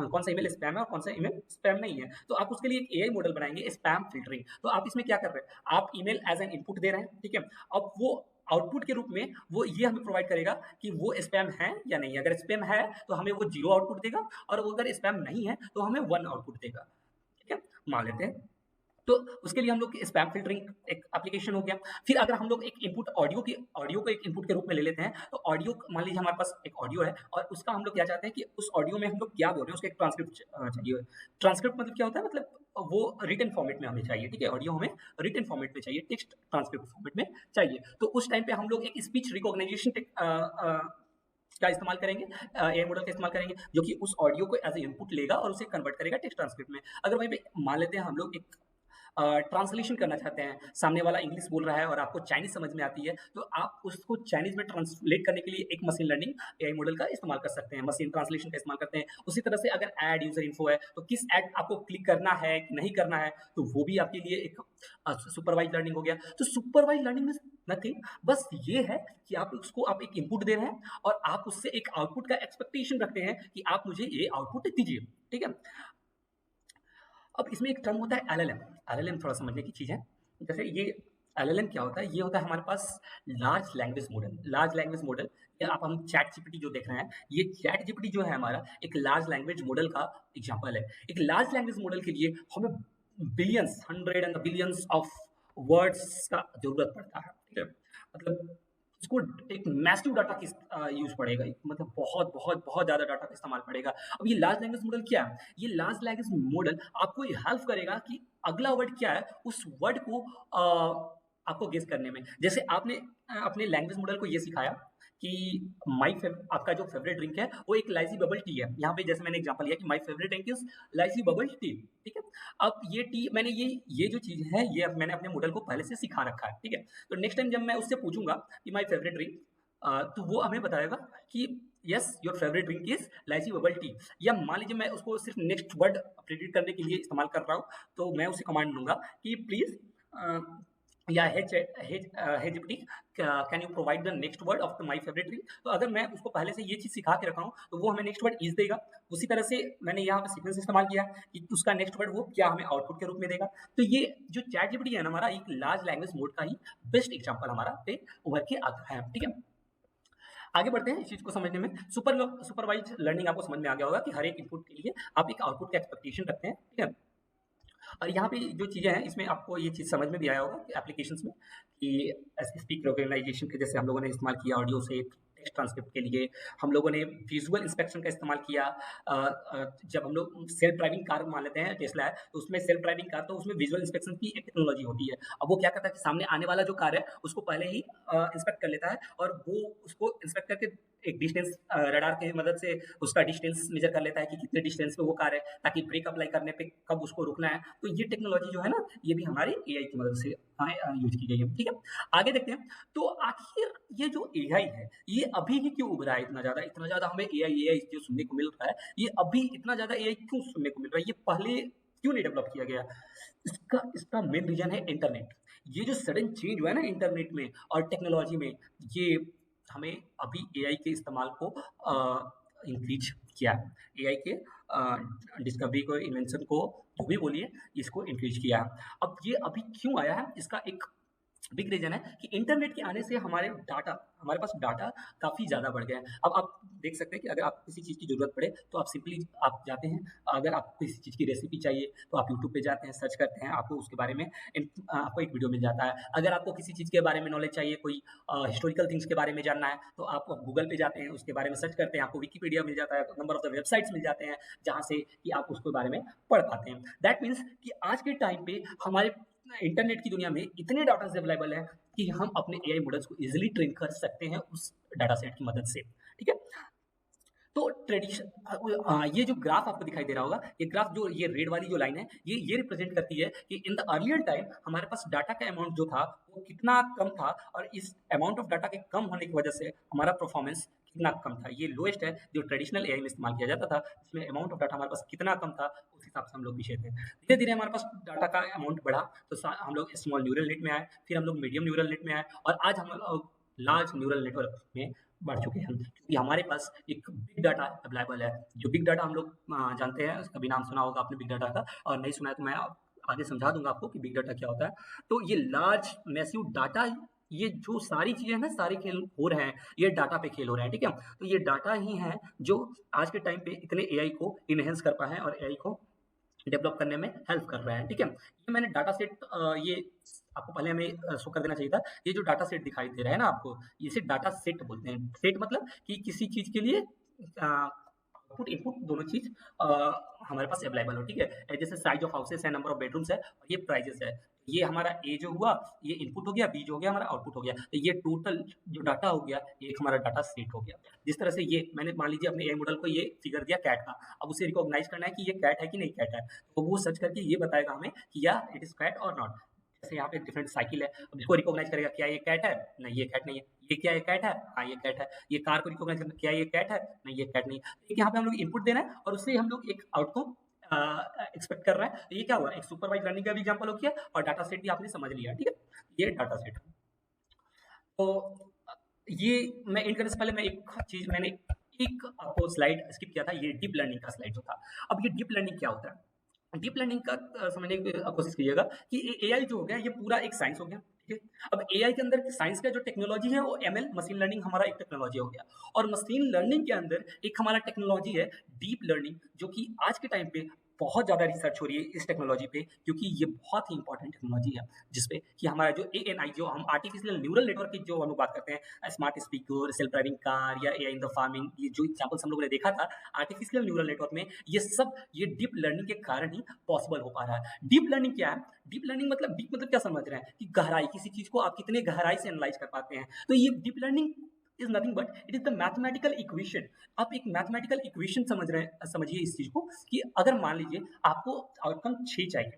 कौन-सा ईमेल स्पैम है और कौन-सा ईमेल स्पैम नहीं है। तो आप उसके लिए एक एआई मॉडल बनाएँगे स्पैम फ़िल्टरिंग। तो आप इसमें क्या कर रहे हैं? आप ईमेल एज़ एन इनपुट दे रहे हैं, ठीक है? अब वो आउटपुट के रूप में वो ये हमें प्रोवाइड करेगा कि वो स्पैम है या नहीं है। अगर स्पैम है, तो हमें वो 0 आउटपुट देगा और वो अगर स्पैम नहीं है, तो हमें 1 आउटपुट देगा, ठीक है? मान लेते हैं। तो उसके लिए हम लोग स्पैम फ़िल्टरिंग एक एप्लीकेशन हो गया। फिर अगर हम लोग एक इनपुट ऑडियो को एक इनपुट के रूप में ले लेते हैं, तो ऑडियो मान लीजिए हमारे पास एक ऑडियो है और उसका हम लोग क्या चाहते हैं कि उस ऑडियो में हम लोग क्या बोल रहे हैं, उसका एक ट्रांसक्रिप्ट चाहिए। ट्रांसक्रिप्ट मतलब क्या होता है? मतलब वो रिटन फॉर्मेट में हमें चाहिए, ठीक है? ऑडियो हमें रिटन फॉर्मेट में चाहिए, टेक्स्ट ट्रांसक्रिप्ट फॉर्मेट में चाहिए। तो उस टाइम पे हम लोग एक स्पीच रिकॉग्निशन का इस्तेमाल करेंगे, एआई मॉडल का इस्तेमाल करेंगे, जो कि उस ऑडियो को एज़ अ इनपुट लेगा और उसे कन्वर्ट करेगा टेक्स्ट ट्रांसक्रिप्ट में। अगर वहीं पे मान लेते हैं हम लोग एक ट्रांसलेशन करना चाहते हैं, सामने वाला इंग्लिश बोल रहा है और आपको चाइनीज़ समझ में आती है, तो आप उसको चाइनीज़ में ट्रांसलेट करने के लिए एक मशीन लर्निंग एआई मॉडल का इस्तेमाल कर सकते हैं, मशीन ट्रांसलेशन का इस्तेमाल करते हैं। उसी तरह से अगर ऐड यूज़र इन्फो है, तो किस ऐड आपको क्लिक करना है कि नहीं करना है, तो वो भी आपके लिए एक सुपरवाइज़ लर्निंग हो गया। तो सुपरवाइज़ लर्निंग में नथिंग, बस ये है कि आप एक इनपुट दे रहे हैं और आप उससे एक आउटपुट का एक्सपेक्टेशन रखते हैं कि आप मुझे ये आउटपुट दीजिए, ठीक है? अब इसमें एक टर्म होता है एलएलएम। एलएलएम थोड़ा समझने की चीज़ है। जैसे ये एलएलएम क्या होता है? ये होता है हमारे पास large language model. Large language model या आप हम चैट जीपीटी जो देख रहे हैं, ये चैट जीपीटी जो है हमारा एक लार्ज लैंग्वेज मॉडल का एग्जांपल है। एक लार्ज लैंग्वेज मॉडल के लिए हमें billions, 100 and billions of words का ज़रूरत पड़ता है, ठीक है? मतलब उसको एक मैसिव डाटा की यूज़ पड़ेगा। मतलब बहुत, बहुत, बहुत ज़्यादा डाटा का इस्तेमाल पड़ेगा। अब ये लार्ज लैंग्वेज मॉडल क्या है? ये लार्ज लैंग्वेज मॉडल आपको ये हेल्प करेगा कि अगला वर्ड क्या है, उस वर्ड को आपको गेस करने में। जैसे आपने अपने लैंग्वेज मॉडल को ये सिखाया कि आपका जो फेवरेट ड्रिंक है, वो एक इलायची बबल टी है। यहाँ पे जैसे मैंने एग्जांपल लिया कि माय फेवरेट ड्रिंक इज़ इलायची बबल टी, ठीक है? अब ये टी मैंने ये जो चीज़ है, ये अब मैंने अपने मॉडल को पहले से सिखा रखा है, ठीक है? तो नेक्स्ट टाइम जब मैं उससे पूछूँगा कि माय फेवरेट ड्रिंक, तो वो हमें बताएगा कि yes your favourite drink is इलायची बबल टी। या मान लीजिए मैं उसको सिर्फ नेक्स्ट वर्ड प्रेडिक्ट करने के लिए इस्तेमाल कर रहा हूँ, तो मैं उसे कमांड दूँगा कि प्लीज़ या hey GPT can you provide the next word of my favourite drink. तो अगर मैं उसको पहले से ये चीज़ सिखा के रखा हूँ, तो वो हमें नेक्स्ट वर्ड इज़ देगा। उसी तरह से मैंने यहाँ पे सीक्वेंस इस्तेमाल किया कि उसका नेक्स्ट वर्ड वो क्या हमें आउटपुट के रूप में देगा। तो ये जो चैट जीपीटी है ना हमारा, एक लार्ज लैंग्वेज मोड का ही बेस्ट एग्जांपल हमारा पे उभर के आता है, ठीक है? आगे बढ़ते हैं इस चीज़ को समझने में। सुपरवाइज्ड लर्निंग आपको समझ में आ गया होगा कि हर एक इनपुट के लिए आप एक आउटपुट का एक्सपेक्टेशन रखते हैं, ठीक है? और यहाँ पे जो चीज़ें हैं, इसमें आपको ये चीज़ समझ में भी आया होगा कि एप्लीकेशंस में कि स्पीक रिकॉग्नाइजेशन के जैसे हम लोगों ने इस्तेमाल किया ऑडियो से टेक्स्ट ट्रांसक्रिप्ट के लिए, हम लोगों ने विजुअल इंस्पेक्शन का इस्तेमाल किया। जब हम लोग सेल्फ ड्राइविंग कार मान लेते हैं, टेस्ला है, तो उसमें सेल्फ ड्राइविंग कार, तो उसमें विजुअल इंस्पेक्शन की एक टेक्नोलॉजी होती है। अब वो क्या करता है कि सामने आने वाला जो कार है, उसको पहले ही इंस्पेक्ट कर लेता है और वो उसको इंस्पेक्ट करके एक डिस्टेंस रडार की मदद से उसका डिस्टेंस मेजर कर लेता है कि कितने डिस्टेंस पे वो कार है, ताकि ब्रेक अप्लाई करने पे कब उसको रुकना है। तो ये टेक्नोलॉजी जो है ना, ये भी हमारी एआई की मदद से यूज़ की गई है, ठीक है? आगे देखते हैं, तो आखिर ये जो एआई है, ये अभी ही क्यों उभरा है इतना ज़्यादा? इतना ज़्यादा हमें एआई एआई जो सुनने को मिल रहा है, ये अभी इतना ज़्यादा एआई क्यों सुनने को मिल रहा है? ये पहले क्यों नहीं डेवलप किया गया? इसका इसका मेन रीज़न है इंटरनेट। ये जो सडन चेंज हुआ है ना इंटरनेट में और टेक्नोलॉजी में, ये हमें अभी एआई के इस्तेमाल को इंक्रीज किया है। एआई के डिस्कवरी को, इन्वेंशन को, जो भी बोलिए, इसको इंक्रीज किया है। अब ये अभी क्यों आया है, इसका एक बिग रीजन है कि इंटरनेट के आने से हमारे पास डाटा काफ़ी ज़्यादा बढ़ गया है। अब आप देख सकते हैं कि अगर आपको किसी चीज़ की ज़रूरत पड़े तो आप सिंपली आप जाते हैं, अगर आपको किसी चीज़ की रेसिपी चाहिए तो आप यूट्यूब पे जाते हैं, सर्च करते हैं, आपको उसके बारे में आपको एक वीडियो मिल जाता है। अगर आपको किसी चीज़ के बारे में नॉलेज चाहिए, कोई हिस्टोरिकल थिंग्स के बारे में जानना है, तो आप गूगल पे जाते हैं, उसके बारे में सर्च करते हैं, आपको विकिपीडिया मिल जाता है, नंबर ऑफ द वेबसाइट्स मिल जाते हैं, जहाँ से कि आप उसके बारे में पढ़ पाते हैं। दैट मीन्स कि आज के टाइम पे हमारे इंटरनेट की दुनिया में इतने डाटास अवेलेबल है कि हम अपने एआई मॉडल्स को इजीली ट्रेन कर सकते हैं उस डाटा सेट की मदद से। ठीक है, तो ये जो ग्राफ आपको दिखाई दे रहा होगा, ये ग्राफ जो ये रेड वाली जो लाइन है, ये रिप्रेजेंट करती है कि इन द अर्लियर टाइम हमारे पास डाटा का अमाउंट जो था वो कितना कम था, और इस अमाउंट ऑफ डाटा के कम होने की वजह से हमारा परफॉर्मेंस कितना कम था। ये लोएस्ट है जो ट्रेडिशनल एआई में इस्तेमाल किया जाता था, जिसमें अमाउंट ऑफ डाटा हमारे पास कितना कम था, उस हिसाब से हम लोग पीछे थे। धीरे धीरे हमारे पास डाटा का अमाउंट बढ़ा, तो हम लोग स्मॉल न्यूरल नेट में आए, फिर हम लोग मीडियम न्यूरल नेट में आए, और आज हम लोग लार्ज न्यूरल नेटवर्क में बढ़ चुके हैं, क्योंकि हमारे पास एक बिग डाटा अवेलेबल है। जो बिग डाटा हम लोग जानते हैं, कभी नाम सुना होगा आपने बिग डाटा का, और नहीं सुना है तो मैं आगे समझा दूंगा आपको कि बिग डाटा क्या होता है। तो ये लार्ज मैसिव डाटा, ये जो सारी चीजें हैं ना, सारे खेल हो रहे हैं, ये डाटा पे खेल हो रहे हैं। ठीक है, तो ये डाटा ही है जो आज के टाइम पे इतने एआई को इनहेंस कर पाए हैं और एआई को डेवलप करने में हेल्प कर रहा है। ठीक है, ये मैंने डाटा सेट, ये आपको पहले हमें शो कर देना चाहिए था। ये जो डाटा सेट दिखाई दे रहा है ना आपको, इसे डाटा सेट बोलते हैं। सेट मतलब कि किसी चीज के लिए आउटपुट इनपुट दोनों चीज हमारे पास अवेलेबल हो। ठीक है, जैसे साइज ऑफ हाउसेस है, नंबर ऑफ बेडरूम्स है, और ये प्राइजेस है। ये हमारा ए जो हुआ, ये इनपुट हो गया, बी जो हो गया हमारा आउटपुट हो गया, तो ये टोटल जो डाटा हो गया, ये एक हमारा डाटा सेट हो गया। जिस तरह से ये मैंने मान लीजिए अपने एआई मॉडल को ये फिगर दिया कैट का, अब उसे रिकॉग्नाइज करना है कि ये कैट है कि नहीं कैट है, तो वो सर्च करके ये बताएगा हमें कि या इट इज कैट और नॉट। जैसे यहाँ पे डिफरेंट साइकिल है, अब इसको रिकॉग्नाइज करेगा, क्या ये कैट है, नहीं ये कैट नहीं है। ये क्या ये कैट है, हाँ ये कैट है। ये कार को रिकॉग्नाइज करना, क्या ये कैट है, नहीं ये कैट नहीं है। एक यहाँ पे हम लोग इनपुट देना है और उससे हम लोग एक आउटपुट एक्सपेक्ट कर रहे हैं। तो ये क्या हुआ, एक सुपरवाइज लर्निंग का भी एग्जांपल हो गया, और डाटा सेट भी आपने समझ लिया। ठीक है, ये डाटा सेट। तो ये मैं एंड करने से पहले मैं एक चीज, मैंने एक आपको स्लाइड स्किप किया था, ये डीप लर्निंग का स्लाइड जो था। अब ये डीप लर्निंग क्या होता है, डीप लर्निंग का समझने की कोशिश कीजिएगा कि एआई जो हो गया, ये पूरा एक साइंस हो गया। ठीक है, अब एआई के अंदर साइंस का जो टेक्नोलॉजी है वो एमएल मशीन लर्निंग हमारा एक टेक्नोलॉजी हो गया, और मशीन लर्निंग के अंदर एक हमारा टेक्नोलॉजी है डीप लर्निंग, जो कि आज के टाइम पे बहुत ज़्यादा रिसर्च हो रही है इस टेक्नोलॉजी पे, क्योंकि ये बहुत ही इंपॉर्टेंट टेक्नोलॉजी है, जिसपे कि हमारा जो एएनआई, जो हम आर्टिफिशियल न्यूरल नेटवर्क की जो हम बात करते हैं, smart speaker, self driving car या एआई इन द फार्मिंग, ये जो एग्जांपल्स हम लोगों ने देखा था आर्टिफिशियल न्यूरल नेटवर्क में, ये सब ये डीप लर्निंग के कारण ही पॉसिबल हो पा रहा है। डीप लर्निंग क्या है, डीप लर्निंग मतलब, डीप मतलब क्या समझ रहे हैं कि गहराई, किसी चीज को आप कितने गहराई से एनालाइज कर पाते हैं। तो ये deep learning is nothing but it is the mathematical equation. आप एक मैथमेटिकल इक्वेशन समझ रहे हैं, समझिए इस चीज को, कि अगर मान लीजिए आपको आउटकम 6 चाहिए,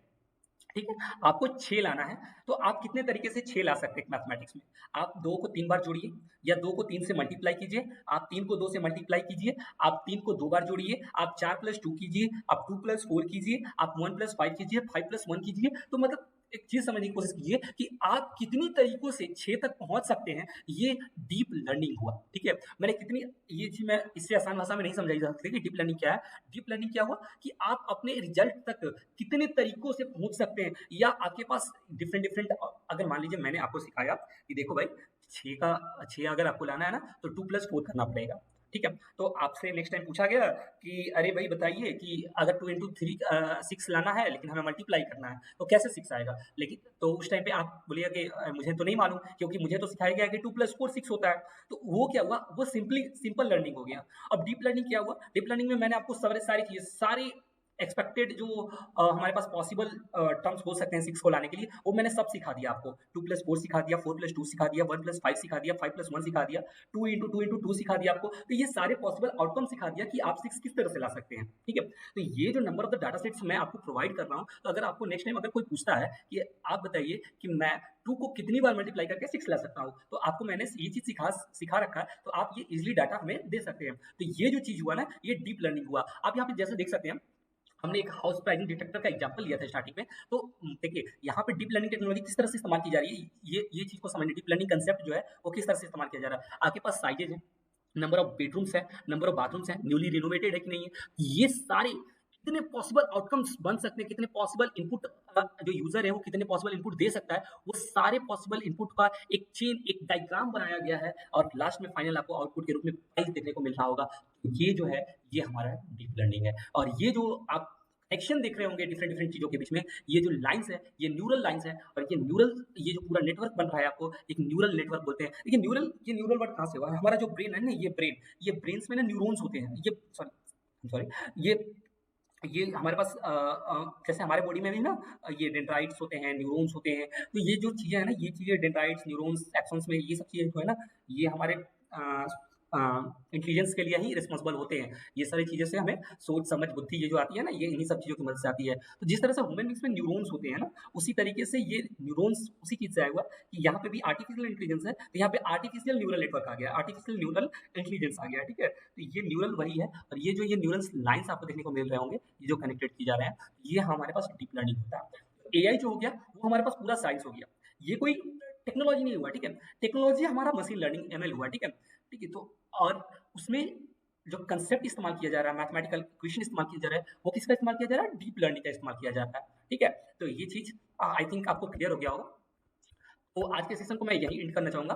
ठीक है, आपको 6 लाना है, तो आप कितने तरीके से 6 ला सकते हैं मैथमेटिक्स में। आप 2 को 3 बार जोड़िए, या 2 को 3 से मल्टीप्लाई कीजिए, आप 3 को 2 से मल्टीप्लाई कीजिए, आप 3 को 2 बार जोड़िए, आप 4 प्लस 2 कीजिए, आप 2 प्लस 4 कीजिए, आप 1 प्लस 5 कीजिए, 5 प्लस 1 कीजिए। तो मतलब एक चीज समझने की कोशिश कीजिए कि आप कितनी तरीकों से 6 तक पहुंच सकते हैं। ये डीप लर्निंग हुआ। ठीक है, मैंने कितनी, ये चीज मैं इससे आसान भाषा में नहीं समझाई जा सकती कि डीप लर्निंग क्या है। डीप लर्निंग क्या हुआ कि आप अपने रिजल्ट तक कितने तरीकों से पहुंच सकते हैं, या आपके पास डिफरेंट डिफरेंट, अगर मान लीजिए मैंने आपको सिखाया कि देखो भाई 6 अगर आपको लाना है ना, तो 2 प्लस 4 करना पड़ेगा। ठीक है, तो आपसे नेक्स्ट टाइम पूछा गया कि अरे भाई बताइए कि अगर 2 इंटू 3 6 लाना है, लेकिन हमें मल्टीप्लाई करना है, तो कैसे 6 आएगा। लेकिन तो उस टाइम पे आप बोलिएगा कि मुझे तो नहीं मालूम, क्योंकि मुझे तो सिखाया गया कि 2 प्लस 4 6 होता है। तो वो क्या हुआ, वो सिंपल लर्निंग हो गया। अब डीप लर्निंग क्या हुआ, डीप लर्निंग में मैंने आपको सारी चीजें, सारी एक्सपेक्टेड जो हमारे पास पॉसिबल टर्म्स हो सकते हैं 6 को लाने के लिए, वो मैंने सब सिखा दिया आपको। 2 प्लस 4 सिखा दिया, 4 प्लस 2 सिखा दिया, 1 प्लस 5 सिखा दिया, 5 प्लस 1 सिखा दिया, 2 इंटू 2 सिखा दिया आपको। तो ये सारे पॉसिबल आउटकम सिखा दिया कि आप 6 किस तरह से ला सकते हैं। ठीक है, तो ये जो number of the data sets मैं आपको प्रोवाइड कर रहा हूँ, तो अगर आपको नेक्स्ट टाइम अगर कोई पूछता है कि आप बताइए कि मैं 2 को कितनी बार मल्टीप्लाई करके 6 ला सकता हूँ, तो आपको मैंने ये चीज सिखा रखा है, तो आप ये इजिली डाटा हमें दे सकते हैं। तो ये जो चीज हुआ ना, ये डीप लर्निंग हुआ। आप यहाँ पे जैसे देख सकते हैं, हमने एक हाउस प्राइसिंग डिटेक्टर का एग्जांपल लिया था स्टार्टिंग में। तो देखिए यहाँ पे डीप लर्निंग टेक्नोलॉजी किस तरह से इस्तेमाल की जा रही है, ये चीज को समझने, डीप लर्निंग कंसेप्ट जो है वो किस तरह से इस्तेमाल किया जा रहा है। आपके पास साइजेज है, नंबर ऑफ बेडरूम्स है, नंबर ऑफ बाथरूम्स है, न्यूली रिनोवेटेड है कि नहीं है, ये सारे कितने पॉसिबल आउटकम्स बन सकते हैं, कितने पॉसिबल इनपुट जो यूज़र है वो कितने पॉसिबल इनपुट दे सकता है, वो सारे पॉसिबल इनपुट का एक चेन, एक डायग्राम बनाया गया है और लास्ट में फाइनल आपको आउटपुट के रूप में प्राइस देखने को मिल रहा होगा। तो ये जो है, ये हमारा डीप लर्निंग है और ये जो आप कनेक्शन देख रहे होंगे डिफरेंट डिफरेंट चीज़ों के बीच में, ये जो लाइन्स है, ये न्यूरल लाइन्स है और ये जो पूरा नेटवर्क बन रहा है आपको एक न्यूरल नेटवर्क बोलते हैं। देखिए ये न्यूरल वर्ड कहाँ से हुआ है? हमारा जो ब्रेन है ना, ये ब्रेन्स में ना न्यूरॉन्स होते हैं। ये सॉरी सॉरी ये हमारे पास जैसे हमारे बॉडी में भी ना ये डेंड्राइट्स होते हैं, न्यूरॉन्स होते हैं। तो ये जो चीज़ें हैं ना, ये चीज़ें डेंड्राइट्स, न्यूरॉन्स, एक्सॉन्स में ये सब चीज़ें जो है ना, ये हमारे अ अ, इंटेलिजेंस के लिए ही रिस्पॉन्सिबल होते हैं। ये सारी चीज़ें से हमें सोच, समझ, बुद्धि ये जो आती है ना, ये इन्हीं सब चीज़ों की मदद से आती है। तो जिस तरह से ह्यूमन बीइंग्स में न्यूरॉन्स होते हैं ना, उसी तरीके से ये न्यूरॉन्स उसी चीज़ से आया हुआ है कि यहाँ पे भी आर्टिफिशियल इंटेलिजेंस है, तो यहाँ पे आर्टिफिशियल न्यूरल नेटवर्क आ गया, आर्टिफिशियल न्यूरल इंटेलिजेंस आ गया, ठीक है? तो ये न्यूरल वही है और ये न्यूरल्स लाइन्स आपको देखने को मिल रहे होंगे, ये जो कनेक्टेड किए जा रहे हैं, ये हमारे पास डीप लर्निंग होता है। एआई जो हो गया, वो हमारे पास पूरा साइंस हो गया। ये कोई टेक्नोलॉजी नहीं हुआ, ठीक है? टेक्नोलॉजी हमारा मशीन लर्निंग एमएल हुआ, ठीक है? ठीक है, तो और उसमें जो कंसेप्ट इस्तेमाल किया जा रहा है, मैथमेटिकल इक्वेशन इस्तेमाल किया जा रहा है, वो किसका इस्तेमाल किया जा रहा है? डीप लर्निंग का इस्तेमाल किया जाता है, ठीक है? तो ये चीज़ आई थिंक आपको क्लियर हो गया होगा। तो आज के सेशन को मैं यहीं एंड करना चाहूँगा।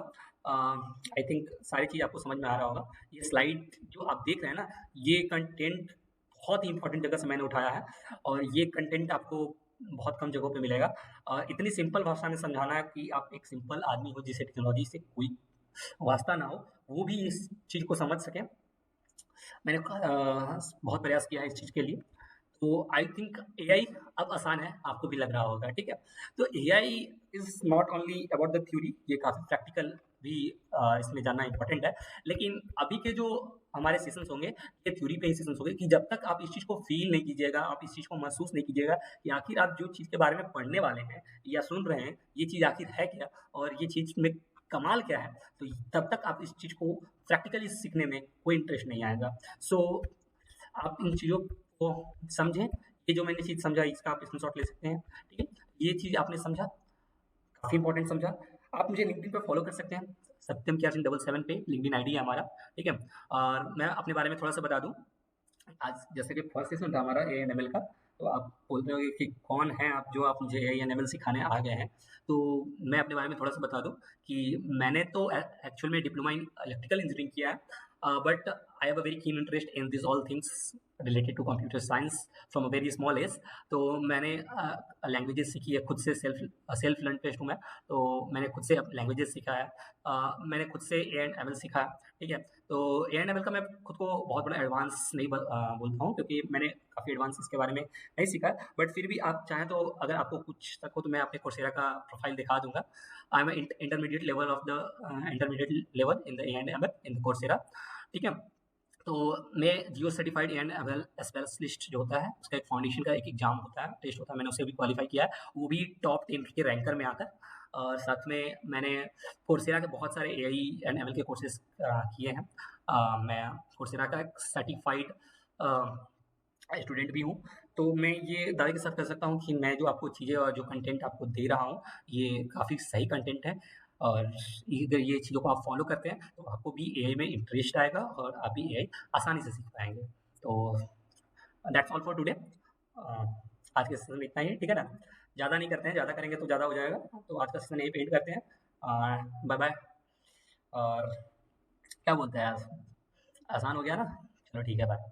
आई थिंक सारी चीज़ आपको समझ में आ रहा होगा। ये स्लाइड जो आप देख रहे हैं ना, ये कंटेंट बहुत ही इम्पोर्टेंट जगह से मैंने उठाया है और ये कंटेंट आपको बहुत कम जगहों पे मिलेगा। इतनी सिंपल भाषा में समझाना है कि आप एक सिंपल आदमी हो जिसे टेक्नोलॉजी से कोई वास्ता ना हो, वो भी इस चीज़ को समझ सके। मैंने बहुत प्रयास किया है इस चीज़ के लिए। तो आई थिंक एआई अब आसान है, आपको भी लग रहा होगा, ठीक है? तो AI is not only about the theory, ये काफ़ी प्रैक्टिकल भी इसमें जानना इम्पोर्टेंट है। लेकिन अभी के जो हमारे सेशंस होंगे, ये थ्योरी पे ही सेशंस होंगे कि जब तक आप इस चीज़ को फ़ील नहीं कीजिएगा, आप इस चीज़ को महसूस नहीं कीजिएगा कि आखिर आप जो चीज़ के बारे में पढ़ने वाले हैं या सुन रहे हैं, ये चीज़ आखिर है क्या और ये चीज़ में कमाल क्या है, तो तब तक आप इस चीज़ को प्रैक्टिकली सीखने में कोई इंटरेस्ट नहीं आएगा। सो आप इन चीज़ों को समझें, ये जो मैंने चीज़ समझा इसका आप स्क्रीनशॉट ले सकते हैं, ठीक है? ये चीज़ आपने समझा, काफ़ी इंपॉर्टेंट समझा। आप मुझे लिंक्डइन पे फॉलो कर सकते हैं, सत्यम क्यासिन 77 पे लिंक्डइन आईडी है हमारा, ठीक है? और मैं अपने बारे में थोड़ा-सा बता दूँ, आज जैसे कि फर्स्ट सेशन था हमारा एएनएमएल का, तो आप बोलते होंगे कि कौन हैं आप जो आप मुझे एएनएमएल सिखाने आ गए हैं। तो मैं अपने बारे में थोड़ा-सा बता दूँ कि मैंने तो एक्चुअल में डिप्लोमा इन इलेक्ट्रिकल इंजीनियरिंग किया है, but I have a very keen interest in this all things related to computer science from a very small age. तो मैंने लैंग्वेजेस सीखी है खुद से, सेल्फ लर्न टेस्ट हूँ मैं, तो मैंने खुद से लैंग्वेजेस सीखा है। मैंने खुद से एएनएमएल सीखा है, ठीक है? तो एएनएमएल का मैं खुद को बहुत बड़ा एडवांस नहीं बोलता हूँ क्योंकि मैंने काफ़ी एडवांस इसके बारे में नहीं सीखा है। बट फिर भी आप चाहें तो अगर आपको कुछ शक हो तो मैं आपके कोर्सेरा का प्रोफाइल दिखा दूँगा। I am intermediate level of the intermediate level in the ANML in the Coursera, ठीक है? तो मैं जियो सर्टिफाइड एएनएमएल स्पेशलिस्ट जो होता है, उसका एक फाउंडेशन का एक एग्ज़ाम होता है, टेस्ट होता है, मैंने उसे भी क्वालीफाई किया है, वो भी टॉप 10 के रैंकर में आकर। और साथ में मैंने कोर्सेरा के बहुत सारे एआई एंड एमएल के कोर्सेज़ किए हैं। मैं कोर्सेरा का एक सर्टिफाइड स्टूडेंट भी हूँ, तो मैं ये दावे के साथ कह सकता हूँ कि मैं जो आपको चीज़ें और जो कंटेंट आपको दे रहा हूँ, ये काफ़ी सही कंटेंट है और अगर ये चीज़ों को आप फॉलो करते हैं, तो आपको भी एआई में इंटरेस्ट आएगा और आप भी एआई आसानी से सीख पाएँगे। तो दैट्स ऑल फॉर टुडे। आज के सेशन में इतना ही, ठीक है ना? ज़्यादा नहीं करते हैं, ज़्यादा करेंगे तो ज़्यादा हो जाएगा, तो आज का सेशन यहीं पे एंड करते हैं। बाय-बाय और क्या बोलते हैं आज? आसान हो गया ना? चलो ठीक है, बाय।